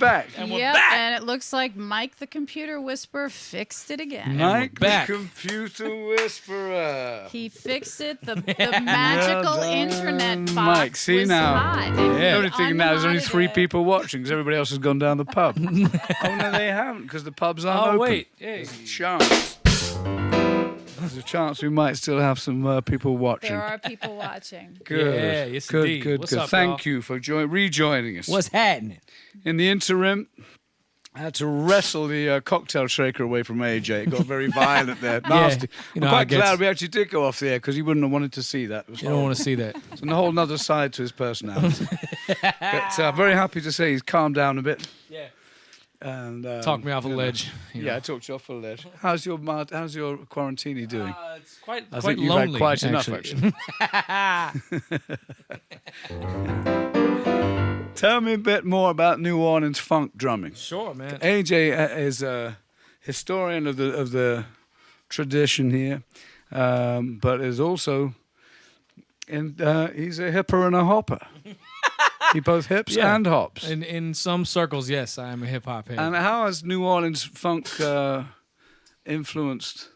back. And we're Yep, back. and it looks like Mike the Computer Whisperer fixed it again. Mike, the back. Computer Whisperer. He fixed it. The magical Well done, internet box Mike. See was now. hot. The only thing now is only Unmodded 3 it. people watching because everybody else has gone down the pub. Oh, no, they haven't because the pubs aren't open. wait. Hey. There's a chance. There's a chance we might still have some people watching. There are people watching. Good. Yeah, yes, good, indeed. good, What's good. up, Thank y'all? you for rejoining us. What's happening? In the interim, I had to wrestle the cocktail shaker away from AJ. It got very violent there. Nasty. you know I'm how quite it gets. glad we actually did go off the air because he wouldn't have wanted to see that. It was You don't want to see that. It's a whole other side to his personality. But very happy to say he's calmed down a bit. Yeah. And Talk me off a you know. you know. Yeah, I talked you off a ledge. How's your Quarantini doing? It's quite I quite think you've lonely. had quite enough, actually. Tell me a bit more about New Orleans funk drumming. Sure, man. AJ is a historian of the tradition here, but is also he's a hipper and a hopper. He both hips Yeah. and hops. In some circles, yes, I am a hip hop head. And how has New Orleans funk influenced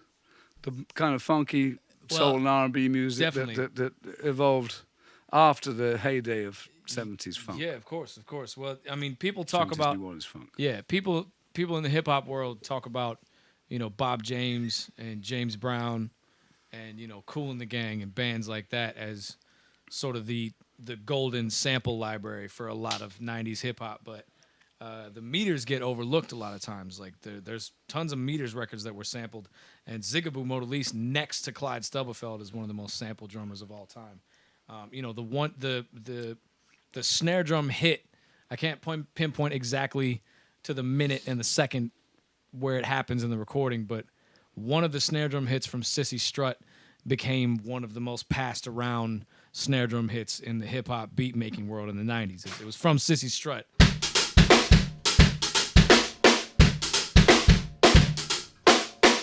the kind of funky soul and R&B music that evolved after the heyday of 70s funk? Yeah, of course. Well, I mean, people talk 70s about New Orleans funk. Yeah, people in the hip hop world talk about, Bob James and James Brown and, Kool and the Gang and bands like that as sort of the golden sample library for a lot of 90s hip hop, but the Meters get overlooked a lot of times. Like there's tons of Meters records that were sampled, and Zigaboo Modalise next to Clyde Stubblefield is one of the most sampled drummers of all time. The snare drum hit, I can't pinpoint exactly to the minute and the second where it happens in the recording, but one of the snare drum hits from Sissy Strut became one of the most passed around snare drum hits in the hip hop beat making world in the 90s. It was from Sissy Strut.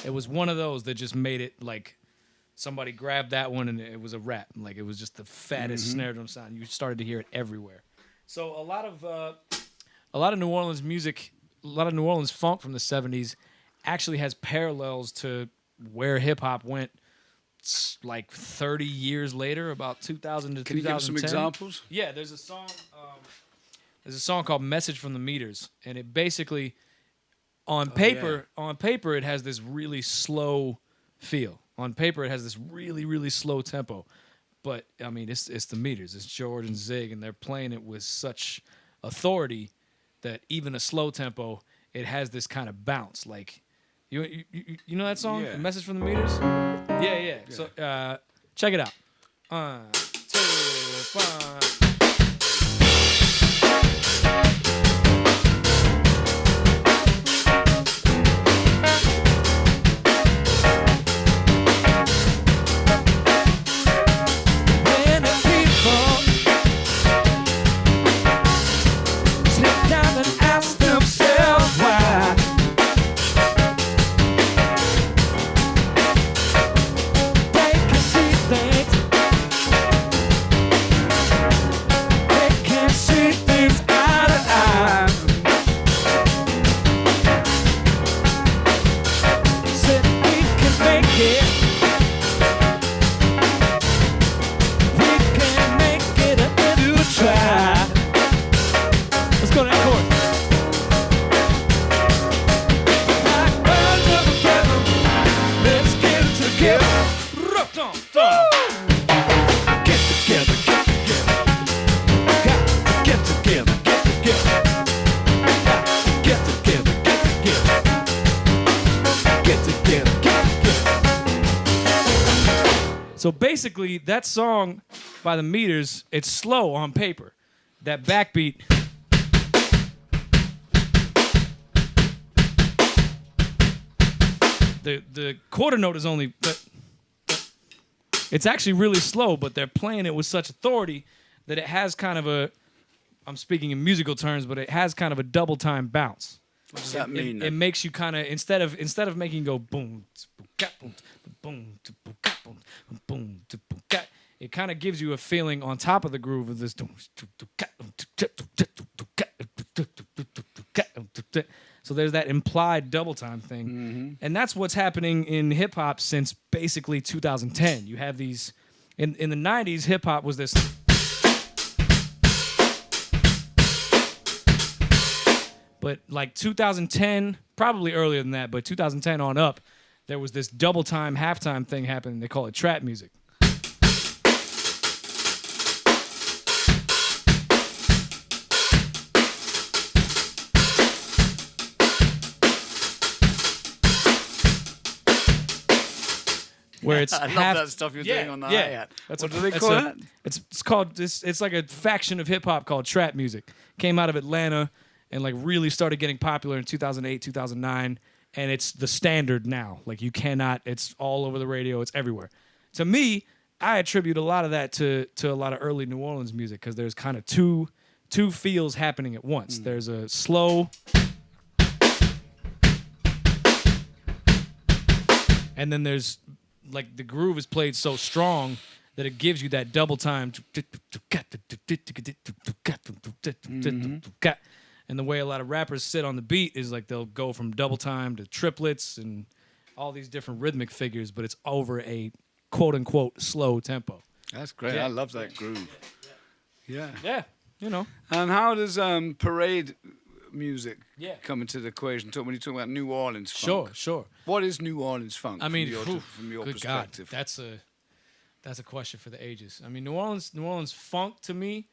It was one of those that just made it like somebody grabbed that one and it was a rap. Like it was just the fattest snare drum sound. You started to hear it everywhere. So a lot of New Orleans music, a lot of New Orleans funk from the 70s actually has parallels to where hip hop went like 30 years later, about 2000 to 2010. Can you give us some examples? Yeah, there's a song called Message from the Meters, and it basically on paper it has this really slow feel. On paper it has this really, really slow tempo. But I mean it's the Meters, it's George and Zig, and they're playing it with such authority that even a slow tempo, it has this kind of bounce. Like you know that song? Yeah. Message from the Meters? Yeah. So check it out. 1, 2, 5. So basically, that song by the Meters, it's slow on paper. That backbeat. The quarter note is only. It's actually really slow, but they're playing it with such authority that it has kind of a. I'm speaking in musical terms, but it has kind of a double time bounce. What does that mean? It makes you kind of instead of making go boom, boom, boom, boom, it kind of gives you a feeling on top of the groove of this. So there's that implied double time thing. And that's what's happening in hip hop since basically 2010. You have these in the 90s, hip hop was this but like 2010, probably earlier than that, but 2010 on up, there was this double time, halftime thing happening. They call it trap music. Where it's I half, love that stuff you're doing on the yeah. hi-hat. That's What do they call that? It's called it's like a faction of hip hop called trap music. Came out of Atlanta and like really started getting popular in 2008, 2009, and it's the standard now. Like you cannot. It's all over the radio. It's everywhere. To me, I attribute a lot of that to a lot of early New Orleans music because there's kind of two feels happening at once. There's a slow. And then there's like the groove is played so strong that it gives you that double time. And the way a lot of rappers sit on the beat is like they'll go from double time to triplets and all these different rhythmic figures, but it's over a quote unquote slow tempo. That's great. Yeah. I love that groove. Yeah. Yeah, you know. And how does parade music Yeah. come into the equation? When you talk about New Orleans funk. Sure. What is New Orleans funk? I mean, from your good perspective. God, that's a question for the ages. I mean, New Orleans funk to me,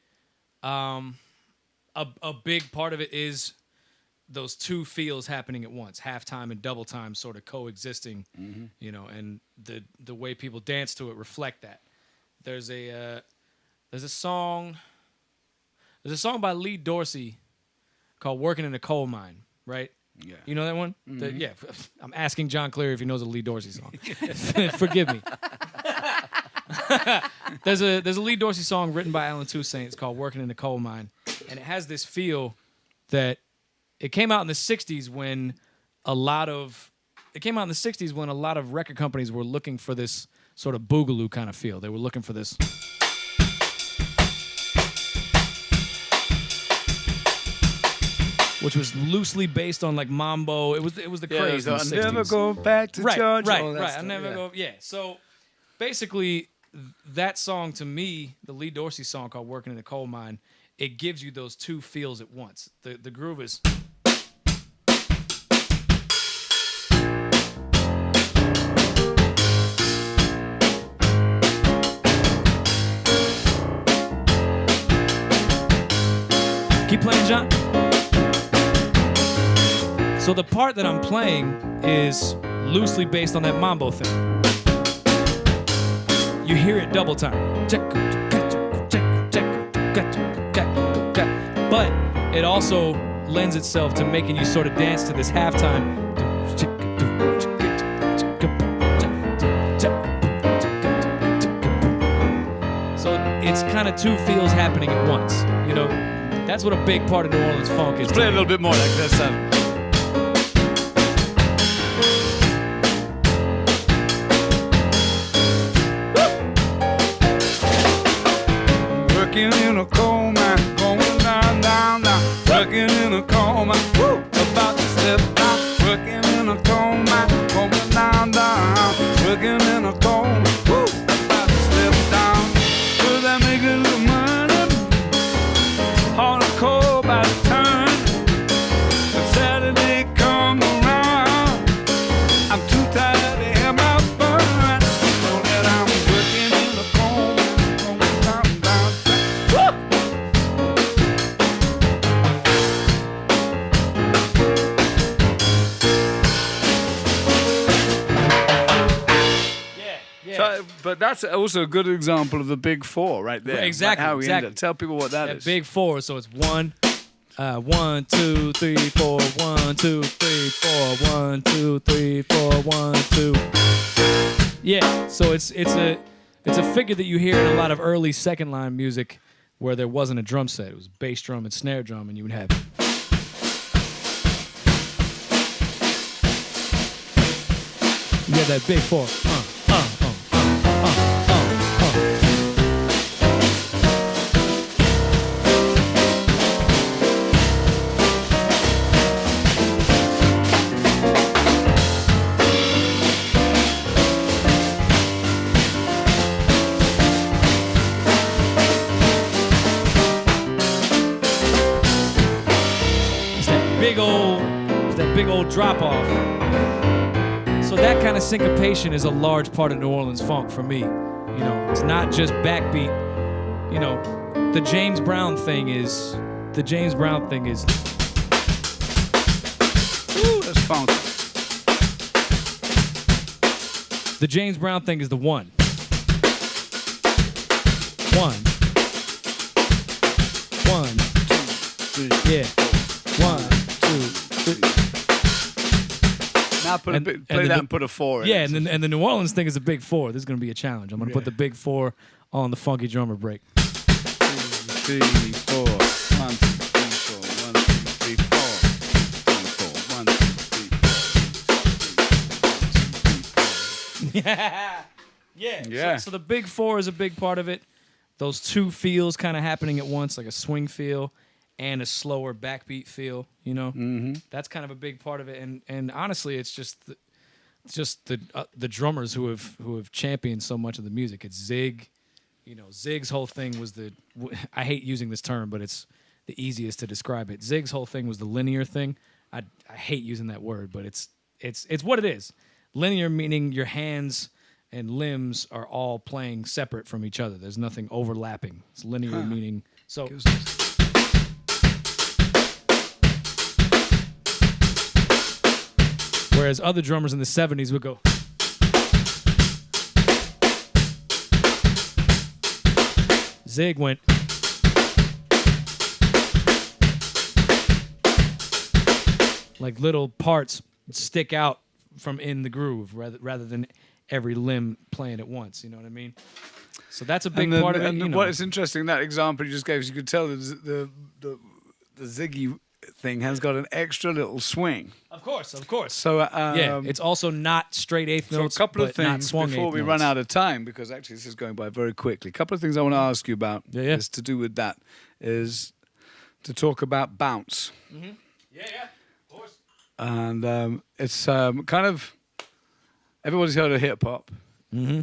a big part of it is those two feels happening at once, halftime and double time, sort of coexisting. You know, and the way people dance to it reflect that. There's a song by Lee Dorsey called "Working in a Coal Mine," right? Yeah. You know that one? Yeah. I'm asking John Cleary if he knows a Lee Dorsey song. Forgive me. There's a Lee Dorsey song written by Alan Toussaint. It's called "Working in a Coal Mine," and it has this feel that it came out in the '60s when a lot of record companies were looking for this sort of boogaloo kind of feel. They were looking for this. Which was loosely based on like mambo. It was the craze in the 60s. I'll never go back to Georgia. all that Right. stuff, I never go. Yeah. So basically, that song to me, the Lee Dorsey song called "Working in a Coal Mine," it gives you those two feels at once. The groove is. Keep playing, John. So the part that I'm playing is loosely based on that mambo thing. You hear it double time. But it also lends itself to making you sort of dance to this halftime. So it's kind of two feels happening at once. You know, that's what a big part of New Orleans funk is. Play a little bit more like this. Working in a coal mine, going down, down, down. Working in a coal mine, woo, about to step down. Working in a coal mine, going down, down. Working in a coal mine, woo, about to step down. 'Cause I make a little money on a coal by the turn. When Saturday come around, I'm too tired to have my fun. So that I'm working in a coal mine, going down, down, down. Woo! Yeah. So, but that's also a good example of the big four right there. Exactly, Like how we exactly. end up. Tell people what that That is. big four, so it's 1, 2, 3, 4, 1, 2, 3, 4, 1, 2, 3, 4, 1, 2. Yeah, so it's a figure that you hear in a lot of early second line music where there wasn't a drum set. It was bass drum and snare drum, and you would have. You had that big four. big old drop off. So that kind of syncopation is a large part of New Orleans funk for me. You know, it's not just backbeat. You know, the James Brown thing is. Ooh, that's funky. The James Brown thing is the one. One. Yeah. 1, 2, 3. Now play that and put a 4 in. Yeah, and the New Orleans thing is a big 4. This is going to be a challenge. I'm going to put the big 4 on the funky drummer break. 2, 3, 4. 1, 2, 3, 4. 1, 2, 3, 4. 1, 2, 3, 4. Yeah. So the big 4 is a big part of it. Those two feels kind of happening at once, like a swing feel and a slower backbeat feel, you know? Mm-hmm. That's kind of a big part of it. And honestly, it's just the drummers who have championed so much of the music. It's Zig. You know, Zig's whole thing was I hate using this term, but it's the easiest to describe it. Zig's whole thing was the linear thing. I hate using that word, but it's what it is. Linear meaning your hands and limbs are all playing separate from each other. There's nothing overlapping. It's linear meaning. So whereas other drummers in the 70s would go Zig went like little parts stick out from in the groove rather than every limb playing at once. You know what I mean? So that's a big part of it. And what is interesting, that example you just gave, you could tell the Ziggy thing has got an extra little swing. Of course. So it's also not straight eighth notes. So a couple of things before we run out of time, because actually this is going by very quickly. A couple of things I want to ask you about is to do with that, is to talk about bounce. Mm-hmm. Yeah, of course. And it's kind of, everybody's heard of hip hop. Mm-hmm.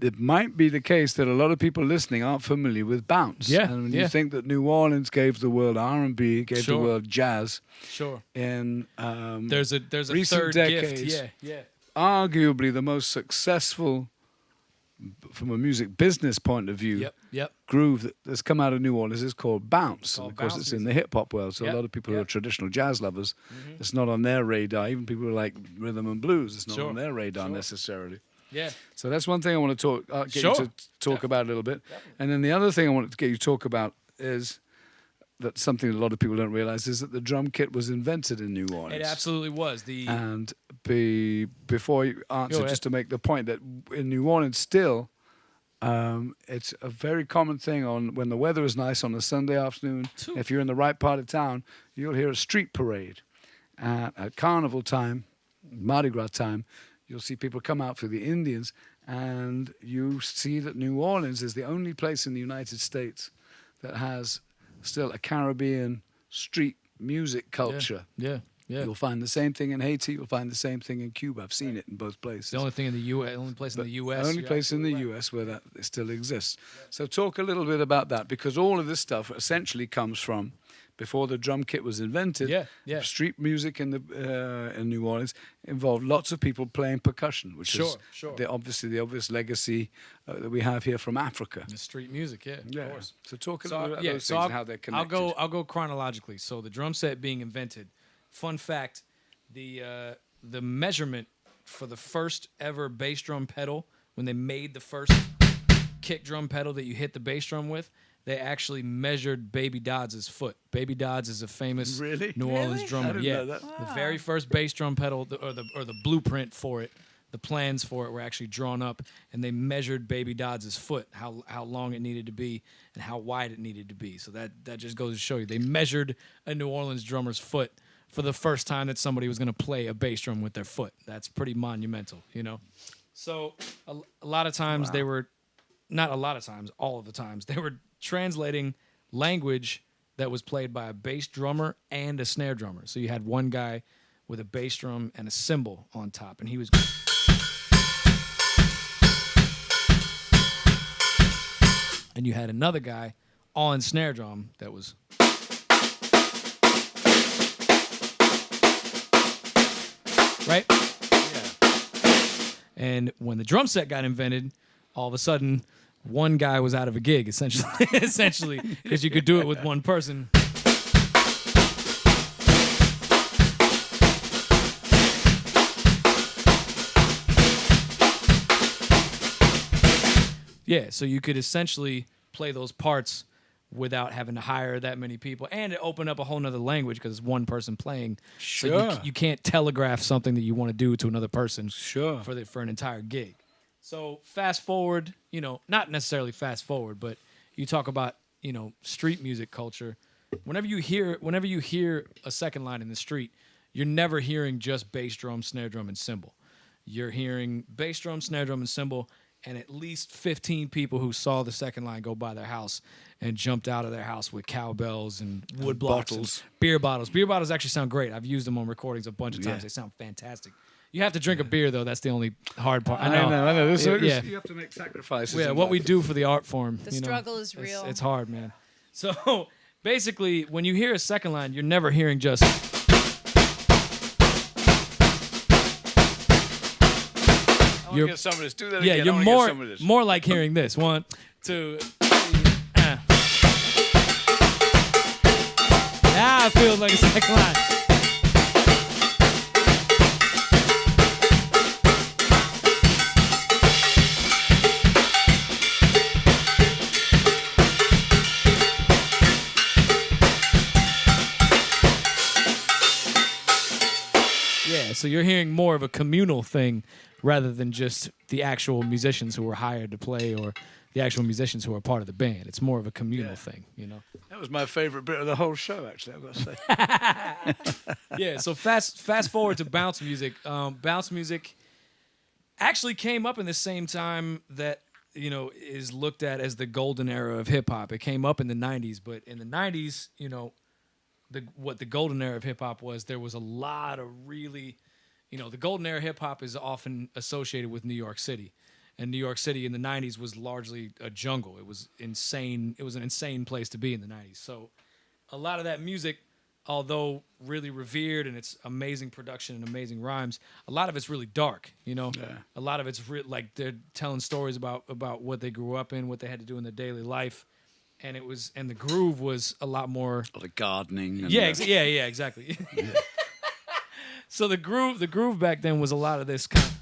It might be the case that a lot of people listening aren't familiar with bounce. Yeah, and when you think that New Orleans gave the world R&B, gave the world jazz. Sure. In there's a recent third decades, gift. Yeah. Arguably the most successful, from a music business point of view, Yep. groove that's come out of New Orleans is called bounce. And of course, it's in the hip hop world. So a lot of people who are traditional jazz lovers, it's not on their radar. Even people who like rhythm and blues, it's not on their radar necessarily. Yeah. So that's one thing I want to get you to talk about a little bit. Definitely. And then the other thing I wanted to get you to talk about is that something a lot of people don't realize is that the drum kit was invented in New Orleans. It absolutely was. And before you answer, just to make the point that in New Orleans still, it's a very common thing when the weather is nice on a Sunday afternoon. If you're in the right part of town, you'll hear a street parade. At carnival time, Mardi Gras time, you'll see people come out for the Indians, and you see that New Orleans is the only place in the United States that has still a Caribbean street music culture. Yeah. You'll find the same thing in Haiti. You'll find the same thing in Cuba. I've seen it in both places. The only thing in the U.S. Only place in the U.S. Only place in the U.S. where that still exists. So talk a little bit about that, because all of this stuff essentially comes from before the drum kit was invented. Street music in New Orleans involved lots of people playing percussion, which is the obvious legacy that we have here from Africa. The street music, of course. So talk a little bit about those things and how they're connected. I'll go chronologically. So the drum set being invented. Fun fact: the measurement for the first ever bass drum pedal, when they made the first kick drum pedal that you hit the bass drum with, they actually measured Baby Dodds' foot. Baby Dodds is a famous New Orleans drummer. I didn't know that. The very first bass drum pedal, or the blueprint for it, the plans for it were actually drawn up, and they measured Baby Dodds' foot, how long it needed to be and how wide it needed to be. So that just goes to show you, they measured a New Orleans drummer's foot for the first time that somebody was going to play a bass drum with their foot. That's pretty monumental, you know? So a lot of times they were, not a lot of times, all of the times, they were translating language that was played by a bass drummer and a snare drummer. So you had one guy with a bass drum and a cymbal on top, and he was... And you had another guy on snare drum that was... right? Yeah. And when the drum set got invented, all of a sudden, one guy was out of a gig, essentially, because you could do it with one person. Yeah, so you could essentially play those parts without having to hire that many people, and it opened up a whole nother language because it's one person playing. Sure. So you can't telegraph something that you want to do to another person. Sure. For an entire gig. So fast forward, not necessarily fast forward, but you talk about street music culture. Whenever you hear a second line in the street, you're never hearing just bass drum, snare drum, and cymbal. You're hearing bass drum, snare drum, and cymbal, and at least 15 people who saw the second line go by their house and jumped out of their house with cowbells and wood blocks and beer bottles. Beer bottles actually sound great. I've used them on recordings a bunch of times. Yeah. They sound fantastic. You have to drink a beer, though. That's the only hard part. I know. Yeah. You have to make sacrifices. Yeah, in what life. we do for the art form. The struggle is real. It's hard, man. So basically, when you hear a second line, you're never hearing just. I want to get some of this. Do that Yeah, again. you're I wanna get some of this. more like hearing this. 1, 2, 3. Now it feels like a second line. Yeah, so you're hearing more of a communal thing rather than just the actual musicians who were hired to play or the actual musicians who are part of the band. It's more of a communal thing, That was my favorite bit of the whole show, actually, I've got to say. Yeah, so fast forward to bounce music. Bounce music actually came up in the same time that, is looked at as the golden era of hip hop. It came up in the 90s, but in the 90s, what the golden era of hip hop was, there was a lot of really, the golden era of hip hop is often associated with New York City. And New York City in the 90s was largely a jungle. It was insane. It was an insane place to be in the 90s. So a lot of that music, although really revered and it's amazing production and amazing rhymes, a lot of it's really dark, Yeah. A lot of it's like they're telling stories about what they grew up in, what they had to do in their daily life. And the groove was a lot more. Or the gardening. And Yeah, exactly. Yeah. So the groove back then was a lot of this kind of.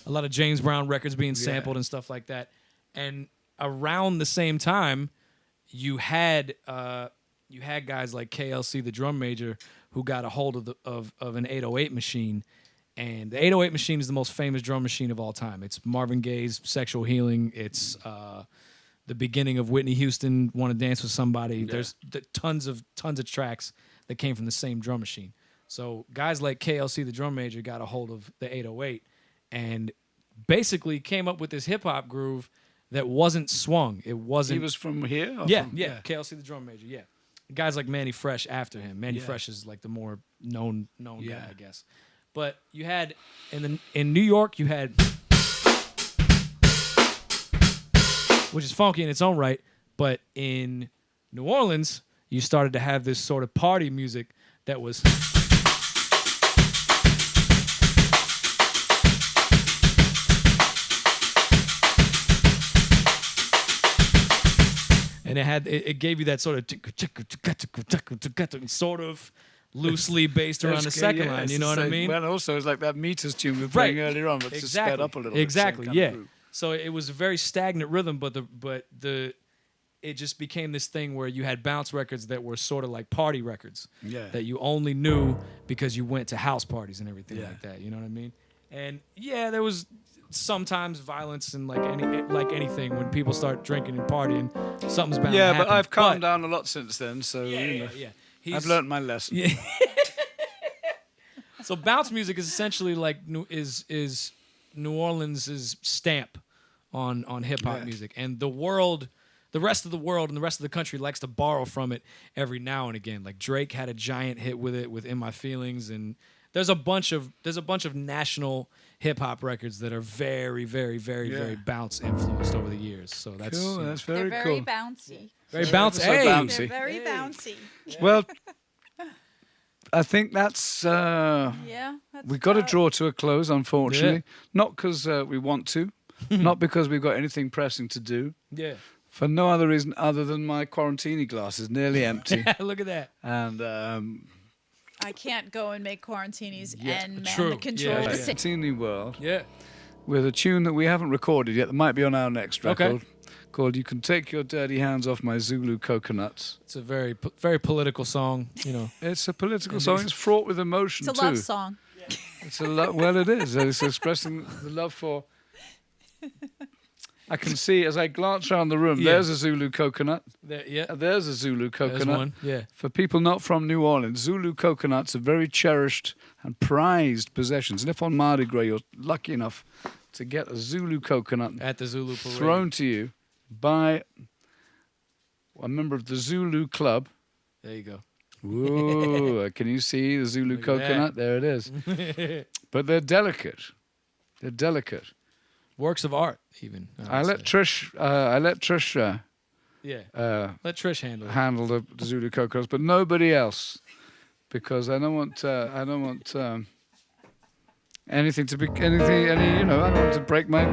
A lot of James Brown records being sampled and stuff like that. And around the same time, you had guys like KLC, the drum major, who got a hold of an 808 machine. And the 808 machine is the most famous drum machine of all time. It's Marvin Gaye's Sexual Healing. It's the beginning of Whitney Houston, Want to Dance with Somebody. Yeah. There's tons of tracks that came from the same drum machine. So guys like KLC, the drum major, got a hold of the 808 and basically came up with this hip-hop groove that wasn't swung. It wasn't. He was from here? Or Yeah, from, yeah. KLC, the drum major, yeah. Guys like Manny Fresh after him. Manny Yeah. Fresh is like the more known Yeah. guy, I guess. But you had in New York, you had, which is funky in its own right. But in New Orleans, you started to have this sort of party music that was. And it gave you that sort of loosely based around the second yeah, line. it's You know the what I same- mean? Well, also it's like that meters tune we were playing earlier on, but just sped up a little bit. Exactly, same kind of yeah. groove. So it was a very stagnant rhythm, but it just became this thing where you had bounce records that were sort of like party records Yeah. that you only knew because you went to house parties and everything Yeah. like that. You know what I mean? And yeah, there was sometimes violence and like anything when people start drinking and partying, something's bound to Yeah, happen. but I've calmed down a lot since then, so you know, Yeah. I've learned my lesson. Yeah. So bounce music is essentially like is New Orleans' stamp on hip hop Yeah. music, and the rest of the world and the rest of the country likes to borrow from it every now and again. Like Drake had a giant hit with it with "In My Feelings," and there's a bunch of national hip hop records that are very, very, very, very bounce influenced over the years. So that's Cool. That's They're very very cool. bouncy. very bouncy. So Hey, bouncy. They're very bouncy. Well, I think that's Yeah. we've got to draw to a close, unfortunately. Not because we want to, not because we've got anything pressing to do, yeah. for no other reason other than my Quarantini glass is nearly empty. Look at that. And I can't go and make Quarantinis Yeah, and man true. the control Yeah, the yeah. same. Quarantini World Yeah. with a tune that we haven't recorded yet that might be on our next Okay. record called "You Can Take Your Dirty Hands Off My Zulu Coconuts." It's a very very political song. You know. It's a political song. It's fraught with emotion It's a too. love song. It's a well, it is. It's expressing the love for. I can see as I glance around the room. Yeah. There's a Zulu coconut. Yeah. There's a Zulu There's coconut. one. Yeah. For people not from New Orleans, Zulu coconuts are very cherished and prized possessions. And if on Mardi Gras you're lucky enough to get a Zulu coconut At the Zulu parade. thrown to you by a member of the Zulu Club. There you go. Ooh, can you see the Zulu Look at coconut? There it is. But they're delicate. They're delicate. Works of art, even. I let Trish. Yeah. Let Trish handle it. handle the Zulu coconuts, but nobody else, because I don't want anything to be anything. I don't want to break my.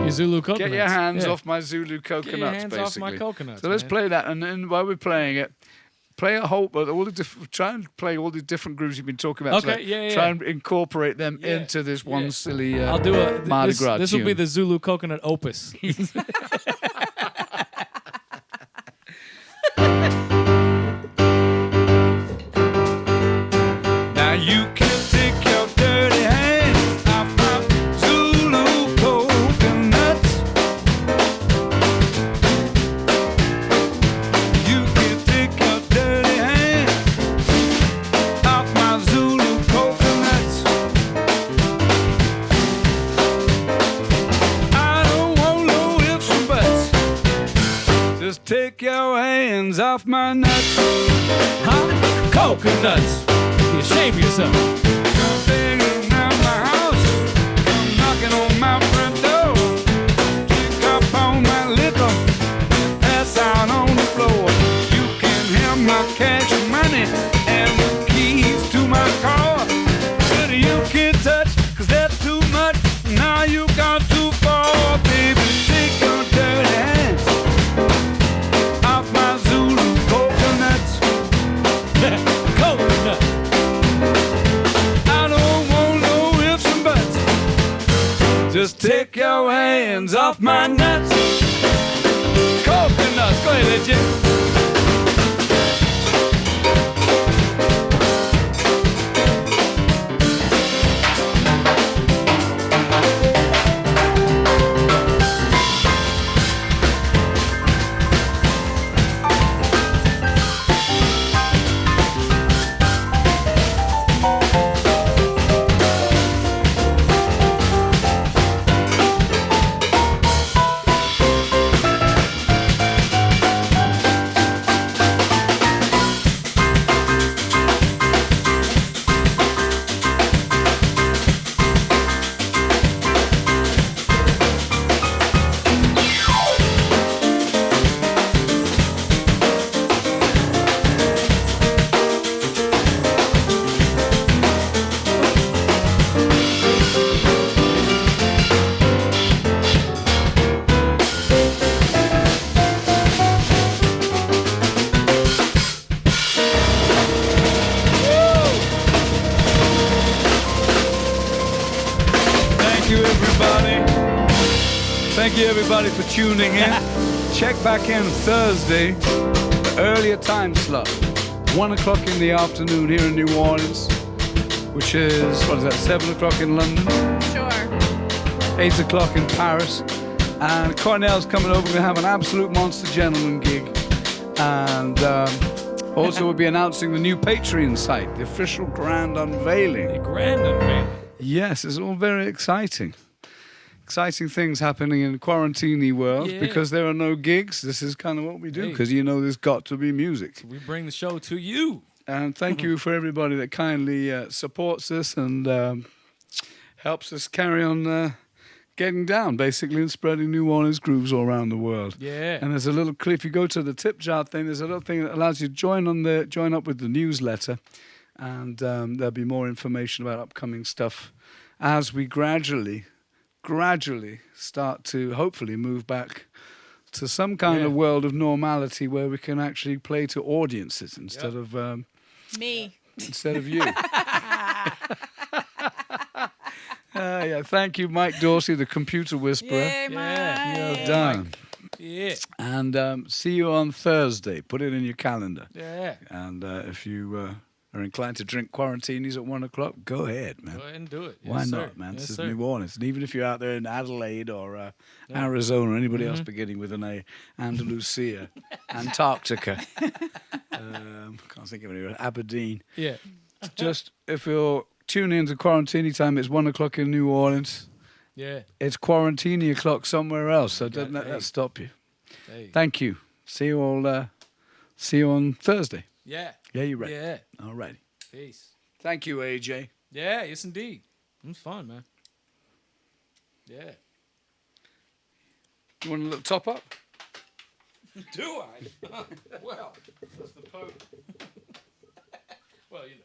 Your Zulu coconuts. Get your hands Yeah. off my Zulu coconuts, Get your hands basically. off my coconuts. So let's man. play that, and then while we're playing it, play a whole, but try and play all the different grooves you've been talking about. Okay, today. yeah. Try and incorporate them Yeah, into this one yeah. silly. I'll do a Mardi Gras This will be tune. the Zulu coconut opus. Now you can take your dirty hands off my Zulu coconuts. You can take your dirty hands off my Zulu coconuts. I don't want no ifs and buts. Just take your hands off my nuts. Huh? Coconuts. Be ashamed of yourself. Come banging around my house, come knocking on my front door. Drink up on my liquor, pass out on the floor. You can have my cash money and the keys to my car, but you can't touch, 'cause that's too much. Now you gone too far, baby. Take your dirty hands off my Zulu coconuts. Coconut. I don't want no ifs and buts. Just take your hands off my nuts. Coconuts, go ahead, Jim. Thank you, everybody. Thank you, everybody, for tuning in. Check back in Thursday, earlier time slot, 1 o'clock in the afternoon here in New Orleans, which is, 7 o'clock in London, Sure. 8 o'clock in Paris. And Cornell's coming over. We're going to have an absolute monster gentleman gig. And also we'll be announcing the new Patreon site, the official grand unveiling. A grand unveiling. Yes, it's all very exciting. Exciting things happening in Quarantini world, Yeah. because there are no gigs. This is kind of what we do, Hey. because there's got to be music. We bring the show to you. And thank you for everybody that kindly supports us and helps us carry on getting down, basically, and spreading New Orleans grooves all around the world. Yeah. And there's a little clip. If you go to the tip jar thing, there's a little thing that allows you to join up with the newsletter, and there'll be more information about upcoming stuff as we gradually start to hopefully move back to some kind of world of normality where we can actually play to audiences instead of Me. instead of you. Yeah, thank you, Mike Dorsey, the computer whisperer. Yay, Mike. Well done. Yeah. And see you on Thursday. Put it in your calendar. Yeah. And if you are inclined to drink Quarantinis at 1 o'clock, go ahead, man. Go ahead and do it. Why Yes, not, sir. man? Yes, This is sir. New Orleans. And even if you're out there in Adelaide or Arizona or anybody else beginning with an A, Andalusia, Antarctica, can't think of any, Aberdeen. Yeah. Just if you're tuning into Quarantini time, it's 1 o'clock in New Orleans. Yeah. It's Quarantini o'clock somewhere else, so don't let hey. that stop you. Hey. Thank you. See you all. See you on Thursday. Yeah. Yeah, you're ready. Yeah. All righty. Peace. Thank you, AJ. Yeah. Yes, indeed. It was fun, man. Yeah. You want a little top up? Do I? Well, that's the Pope. Well, you know.